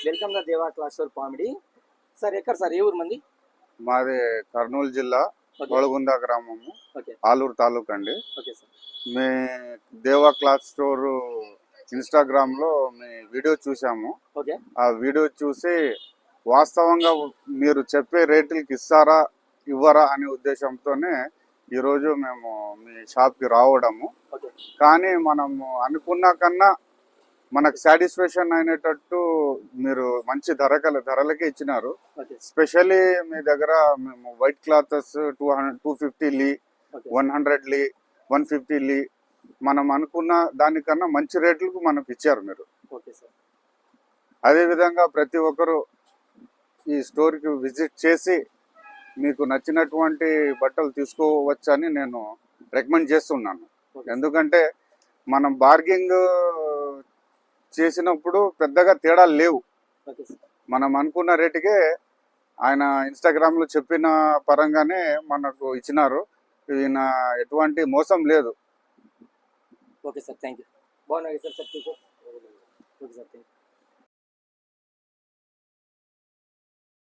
Welcome the దేవా class for comedy. Sir ఎక్కడ sir, ఏ ఊరు మంది? మాది కర్నూలు జిల్లా ఒళగుంద గ్రామము, ఆలూరు తాలూకా అండి. Okay sir. మీ దేవా క్లాత్ స్టోర్ ఇన్స్టాగ్రామ్ లో మీ వీడియో చూసాము. ఓకే. ఆ వీడియో చూసి వాస్తవంగా మీరు చెప్పే రేట్లకి ఇస్తారా ఇవ్వరా అనే ఉద్దేశంతోనే ఈరోజు మేము మీ షాప్కి రావడము. కానీ మనము అనుకున్న కన్నా మనకు సాటిస్ఫాక్షన్ అయినట్టు మీరు మంచి ధరలకే ఇచ్చినారు. స్పెషల్లీ మీ దగ్గర మేము వైట్ క్లాత్స్ 250 లీ, 100 లీ, 150 లీ మనం అనుకున్న దానికన్నా మంచి రేట్లకు మనకు ఇచ్చారు మీరు. అదేవిధంగా ప్రతి ఒక్కరు ఈ స్టోర్కి విజిట్ చేసి మీకు నచ్చినటువంటి బట్టలు తీసుకోవచ్చని నేను రికమెండ్ చేస్తున్నాను. ఎందుకంటే మనం బార్గింగ్ చేసినప్పుడు పెద్దగా తేడాలు లేవు. మనం అనుకున్న రేటుకే ఆయన ఇన్స్టాగ్రామ్ లో చెప్పిన పరంగానే మనకు ఇచ్చినారు. ఈయన ఎటువంటి మోసం లేదు. Okay sir, thank you. బాగున్నాయి సార్.